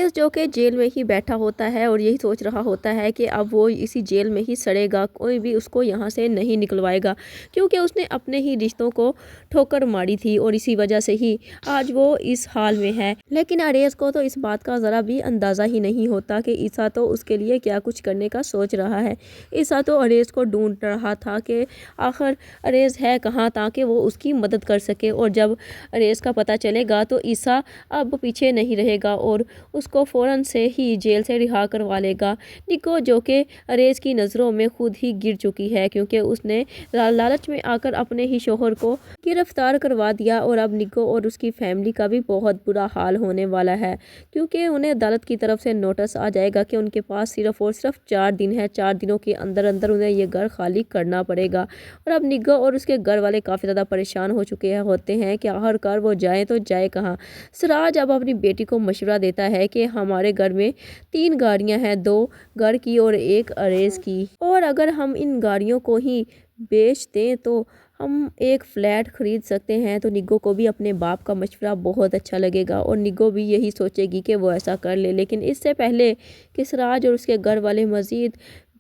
Arrays जो कि jail में ही बैठा होता है और यही सोच रहा होता है कि अब वो इसी जेल में ही सड़ेगा, कोई भी उसको यहाँ से नहीं निकलवाएगा, क्योंकि उसने अपने ही रिश्तों को ठोकर मारी थी और इसी वजह से ही आज वो इस हाल में है। लेकिन अरेज को तो इस बात का ज़रा भी अंदाज़ा ही नहीं होता कि ईसा तो उसके लिए क्या कुछ करने का सोच रहा है। ईसा तो अरेज को ढूंढ रहा था कि आखिर अरेज है कहाँ, ताकि वो उसकी मदद कर सके। और जब अरेज का पता चलेगा तो ईसा अब पीछे नहीं रहेगा और उसको फ़ौरन से ही जेल से रिहा करवा लेगा। निको जो कि अरेज की नज़रों में खुद ही गिर चुकी है, क्योंकि उसने लालच में आकर अपने ही शोहर को गिरफ्तार करवा दिया। और अब निको और उसकी फैमिली का भी बहुत बुरा हाल होने वाला है, क्योंकि उन्हें अदालत की तरफ से नोटिस आ जाएगा कि उनके पास सिर्फ और सिर्फ 4 दिन है। 4 दिनों के अंदर अंदर उन्हें ये घर खाली करना पड़ेगा। और अब निको और उसके घर वाले काफ़ी ज़्यादा परेशान हो चुके होते हैं कि आखिरकार वो जाए तो जाए कहाँ। सिराज अब अपनी बेटी को मशवरा देता है कि हमारे घर में 3 गाड़ियां हैं, 2 घर की और 1 अरेज की, और अगर हम इन गाड़ियों को ही बेच दें तो हम एक फ्लैट खरीद सकते हैं। तो निगो को भी अपने बाप का मशवरा बहुत अच्छा लगेगा और निगो भी यही सोचेगी कि वो ऐसा कर ले। लेकिन इससे पहले कि सिराज और उसके घर वाले मज़ीद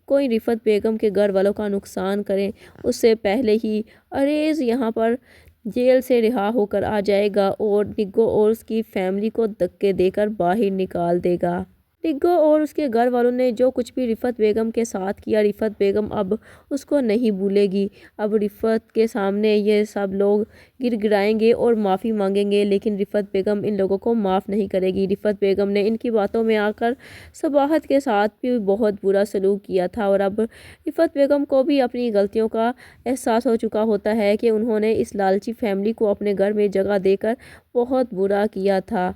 कोई रिफ़त बेगम के घर वालों का नुकसान करें, उससे पहले ही अरेज यहाँ पर जेल से रिहा होकर आ जाएगा और निगो और उसकी फैमिली को धक्के देकर बाहर निकाल देगा। निगो और उसके घर वालों ने जो कुछ भी रिफ़त बेगम के साथ किया, रिफ़त बेगम अब उसको नहीं भूलेगी। अब रिफ़त के सामने ये सब लोग गिड़गिड़ाएंगे और माफ़ी मांगेंगे, लेकिन रिफ़त बेगम इन लोगों को माफ़ नहीं करेगी। रिफ़त बेगम ने इनकी बातों में आकर सबाहत के साथ भी बहुत बुरा सलूक किया था और अब रिफ़त बेगम को भी अपनी गलतियों का एहसास हो चुका होता है कि उन्होंने इस लालची फैमिली को अपने घर में जगह देकर बहुत बुरा किया था।